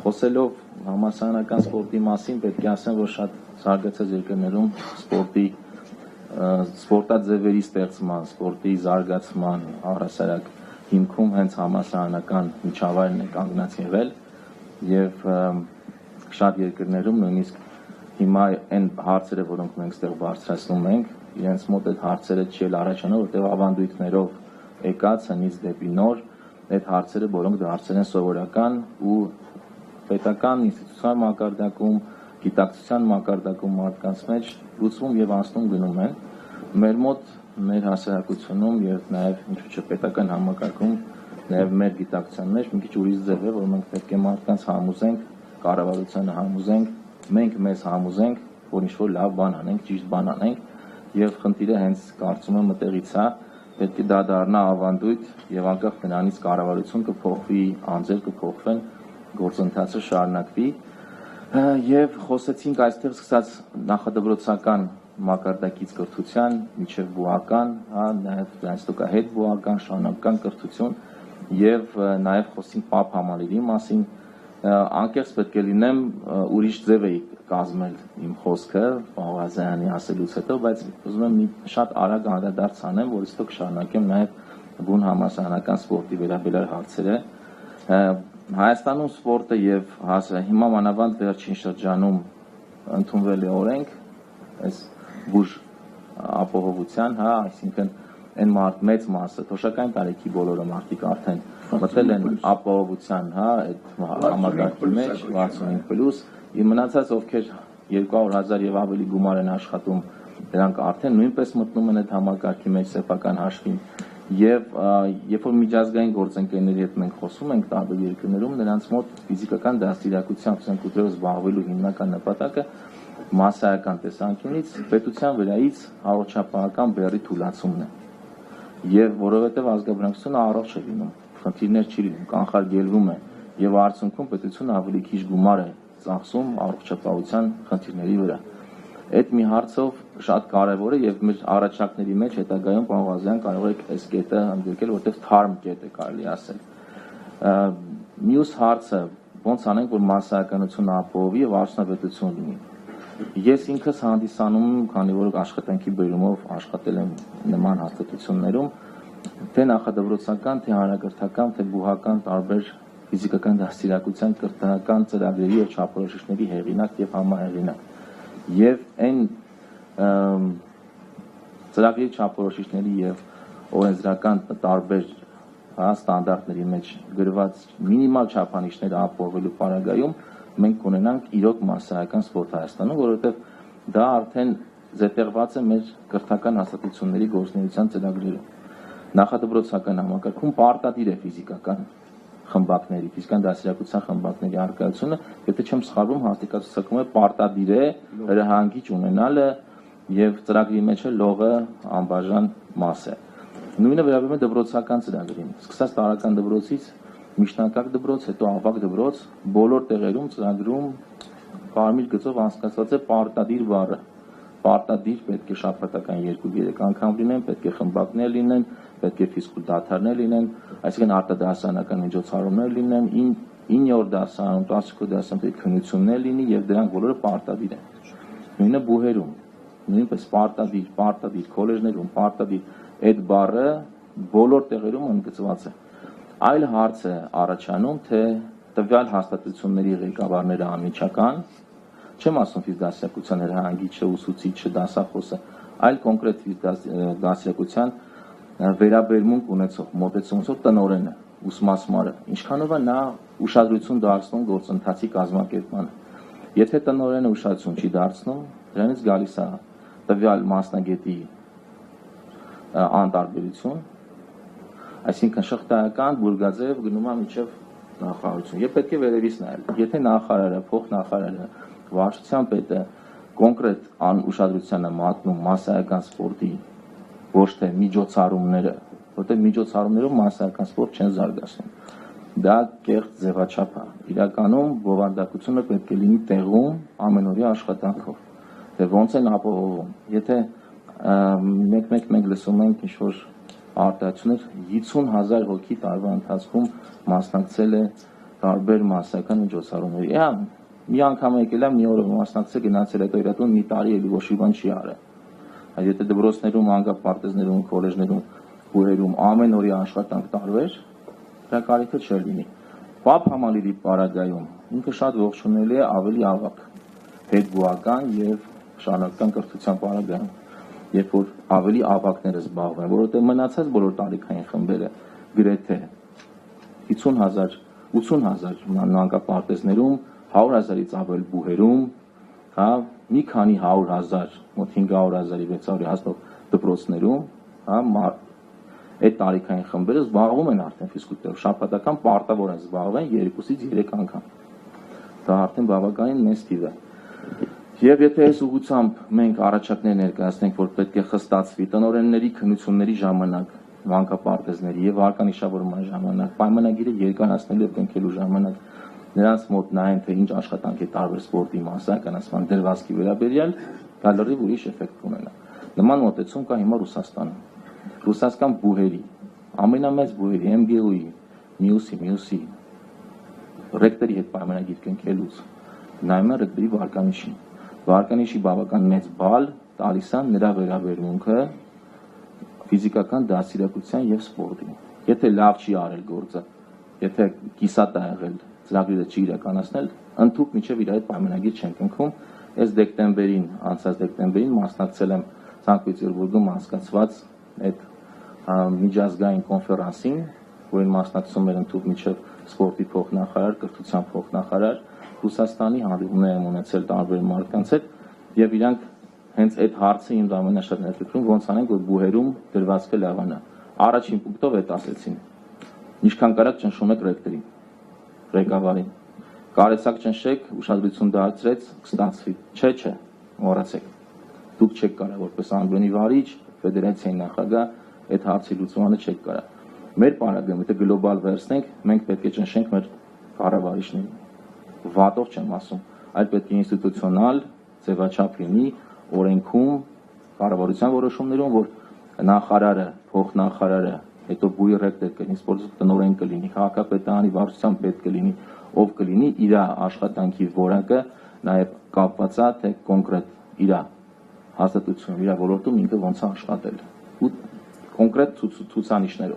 Խոսելով համալսարանական սպորտի մասին, պետք է ասեմ, որ շատ զարգացած երկրներում սպորտաձևերի ստեղծման, սպորտի զարգացման առհասարակ հիմքում հենց համալսարանական միջավայրն է կանգնած եղել եւ շատ երկրներում նույնիսկ հիմա այն հարցերը, որոնք մենք ստեղ բարձրացնում ենք, իրենց մոտ այդ հարցերը չի առաջանում, որտեղ ավանդույթներով եկած հնից դեպի նոր այդ հարցերը, որոնք դարձել են սովորական ու պետական ինստիտուցիոնալ մակարդակում, գիտակցության մակարդակում մարդկանց մեջ լուծվում եւ անցնում գնում են։ Մեր մոտ, մեր հասարակությունում եւ նաեւ ինչու՞ չէ պետական համակարգում, նաեւ մեր գիտակցության մեջ մի քիչ ուրիշ ձև է, որ մենք պետք է մարդկանց համոզենք, կառավարությանը համոզենք, մենք մեզ համոզենք, որ ինչ-որ լավ բան անենք, ճիշտ բան անենք եւ խնդիրը հենց կարծում եմ մտերից է, պետք է դա դառնա ավանդույթ եւ անկախ նրանից կառավարություն կփոխվի, անձեր կփոխվեն, գործընթացը շարունակվի եւ խոսեցինք այստեղ սկսած նախադպրոցական մակարդակից կրթության մինչեւ բուհական, հա, նաեւ դրանից հետո հետ բուհական, շարունակական կրթություն եւ նաեւ խոսեցինք ՊԱՊ համալիրի մասին, անկեղծ պետք է լինեմ, ուրիշ ձև էի կազմել իմ խոսքը Ղազարյանի ասելուց հետո, բայց ուզում եմ շատ արագ անդրադարձ անեմ, որից հետո կշարունակեմ նաեւ բուն համալսարանական սպորտի վերաբերյալ հարցերը։ Հայաստանում սպորտը եւ հիմա մանավանդ վերջին շրջանում ընդունվել է օրենք, այս բուժ ապահովության, հա, այսինքն այն մեծ մասը, թոշակային տարիքի բոլորը մարդիկ արդեն մտել են ապահովության, հա, այդ համակարգի մեջ 65+, եւ մնացած ովքեր 200,000 եւ ավելի գումար են աշխատում, դրանք արդեն նույնպես մտնում են այդ համակարգի մեջ սեփական հաշվին եւ երբ որ միջազգային գործընկերների հետ մենք խոսում ենք տարբեր երկրներում, նրանց մոտ ֆիզիկական դաստիարակությամբ ցանկությամբ զբաղվելու հիմնական նպատակը մասսայական տեսանկյունից պետության վրայից առողջապահական բեռի թուլացումն է եւ որովհետեւ ազգաբնակչությունը առողջ է լինում, խնդիրներ չի լինում, կանխարգելվում է եւ արդյունքում պետությունը ավելի քիչ գումար է ծախսում առողջապահության խնդիրների վրա։ Այդ մի հարցով շատ կարևոր է եւ մեր առաջարկների մեջ հետագայում պարոն Ղազարյան կարող եք այս կետը ընդգրկել, որտեղ թարմ կետ է կարելի ասել։ Մյուս հարցը ոնց անենք, որ մասսայականությունը ապահովի եւ արդյունավետություն լինի։ Ես ինքս հանդիսանում եմ, քանի որ աշխատանքի բերումով աշխատել եմ նման հաստատություններում, թե նախադպրոցական, թե հանրակրթական, թե բուհական տարբեր ֆիզիկական դաստիարակության կրթական ծրագրերի եւ չափորոշիչների հեղինակ եւ համահեղինակ։ Եվ այն ծրագրի չափորոշիչների եւ օրենսդրական տարբեր ստանդարտների մեջ գրված մինիմալ չափանիշները ապահովելու պարագայում մենք կունենանք իրոք մասսայական սպորտ Հայաստանում, որովհետեւ դա արդեն զետեղված է մեր կրթական հաստատությունների գործունեության ծրագրերում։ Նախադպրոցական համակարգում պարտադիր է ֆիզիկական խմբակների, ֆիզիկական դաստիարակության խմբակների առկայությունը, եթե չեմ սխալվում, հաստատակցում է պարտադիր է հրահանգիչ ունենալը եւ ծրագրի մեջ է լողը անբաժան մաս է։ Նույնը վերաբերում է դպրոցական ծրագրին։ Սկսած տարրական դպրոցից միջնակարգ դպրոց, հետո ավագ դպրոց, բոլոր տեղերում ծրագրում կարմիր գծով անցկացված է պարտադիր բառը։ Պարտադիր պետք է շաբաթական 2-3 անգամ լինեն, պետք է խմբակներ լինեն, պետք է ֆիզկուլ դադարներ լինեն, այսինքն արտադասարանական միջոցառումներ լինեն, 9-րդ դասարանում, 12-րդ դասարանում քննություններ լինի եւ դրանք բոլորը պարտադիր են։ Նույնը բուհերում, նույնպես պարտադիր, քոլեջներում պարտադիր, այդ բառը բոլոր տեղերում ընդգծված է։ Այլ հարց է առաջանում, թե տվյալ հաստատությունների ղեկավարները անմիջական, չեմ ասում ֆիզդաստիարակության հրահանգիչը, ուսուցիչը, դասախոսը, այլ կոնկրետ ֆիզդաստիարակության վերաբերմունք ունեցող, մոտեցում ունեցող տնօրենը, ուսմասմարը, ինչքանով է նա ուշադրություն դարձնում գործընթացի կազմակերպմանը։ Եթե տնօրենը ուշադրություն չի դարձնում, դրանից գալիս է տվյալ մասնագետի անտարբերություն, այսինքն շղթայական բուրգաձև գնում է մինչև նախարարություն։ Եվ պետք է վերևից նայել։ Եթե նախարարը, փոխնախարարը, վարչության պետը կոնկրետ անուշադրության է մատնում մասսայական սպորտի, ոչ թե միջոցառումները, որտեղ միջոցառումներով մասսայական սպորտ չեն զարգացնում։ Դա կեղծ ձևաչափ է։ Իրականում բովանդակությունը պետք է լինի տեղում ամենօրյա աշխատանքով։ Թե ոնց են ապահովում։ Եթե մենք լսում ենք ինչ-որ արտահայտություններ 50,000 հոգի տարվա ընթացքում մասնակցել է տարբեր մասսայական միջոցառումների։ Մի անգամ եկել եմ, մի օր մասնակցել գնացել հետո իր տուն, մի տարի էլի ոչ մի բան չի արել։ Այդ եթե դպրոցներում, անկապարտեզներում, քոլեջներում, բուհերում ամեն օրի աշխատանք տարվեր, դրա կարիքը չէր լինի։ Պապ համալիրի պարագայում ինքը շատ ողջունելի է, ավելի ավագ, հետգուական եւ շարունակական կրթության պարագայում, երբ որ ավելի ավագները զբաղվեն, որովհետեւ մնացած բոլոր տարիքային խմբերը գրեթե 80,000 մանկապարտեզներում, 100,000-ից ավել բուհերում, հա, մի քանի 100,000, մոտ 500,000-ի 600-ի հասնող դպրոցներում, հա, այդ տարիքային խմբերը զբաղվում են արդեն ֆիզկուլտուրայով, շաբաթական պարտավոր են զբաղվեն 2-ից 3 անգամ։ Դա արդեն բավականին մեծ թիվ է։ Եվ եթե այս ուղղությամբ մենք առաջարկներ ներկայացնենք, որ պետք է խստացվի տնօրենների քննությունների ժամանակ, մանկապարտեզների եւ արկանիշավորման ժամանակ, պայմանագիրը երկարացնելու եւ կնքելու ժամանակ նրանց մոտ նայեն, թե ինչ աշխատանք է տարբեր սպորտի մասսայականացման դրվածքի վերաբերյալ, դա լրիվ ուրիշ էֆեկտ կունենա։ Նման մոտեցում կա հիմա Ռուսաստանում։ Ռուսաստան բուհերի, ամենամեծ բուհերի, MGU-ի, մյուսի, ռեկտորի հետ պայմանագիր կնքելուց նայում են ռեկտորի վարկանիշին։ Վարկանիշի բավական մեծ բալ տալիս է նրա վերաբերմունքը ֆիզիկական դաստիարակության եւ սպորտի։ Եթե լավ չի արել գործը, եթե կիսատ է եղել, ծրագիրը չի իրականացնել, ընդհանուր միջև իր այդ պայմանագիր չեն կնքում։ Այս դեկտեմբերին, անցած դեկտեմբերին մասնակցել եմ Սանկտ Պետերբուրգում անցկացված այդ միջազգային կոնֆերանսին, որին մասնակցում էր ընդհանուր միջև սպորտի փոխնախարար, կրթության փոխնախարար, Ռուսաստանի հանդիպումներ եմ ունեցել տարբեր մարդկանց հետ եւ իրանք հենց այդ հարցը ինձ ամենաշատ ներկայացնում, ոնց անենք, որ բուհերում դրվածքը լավանա։ Առաջին պունկտով այդ ասեցին։ Ինչքան կարակ ճնշում եք ռեկտորին, ղեկավարին։ Կարեցակ ճնշեք, ուշադրություն դարձրեց, կստացվի։ Չէ, մոռացեք։ Դուք չեք կարող որպես անգլոնի վարիչ, ֆեդերացիայի նախագահ այդ հարցի լուծմանը չեք կարող։ Մեր պարագայում, եթե գլոբալ վերցնենք, մենք պետք է ճնշենք մեր կառավարիչներին։ Վատով չեմ ասում, այլ պետք է ինստիտուցիոնալ ձևաչափ լինի օրենքում, կառավարության որոշումներում, որ նախարարը, փոխնախարարը, հետո բուհի ռեկտոր կլինի, սպորտի տնօրեն կլինի, քաղաքապետարանի վարչության պետ կլինի, ով կլինի, իր աշխատանքի որակը նաև կապված է թե կոնկրետ իր հաստատություն, իր ոլորտում ինքը ոնց է աշխատել։ Ու կոնկրետ ցուցանիշներով։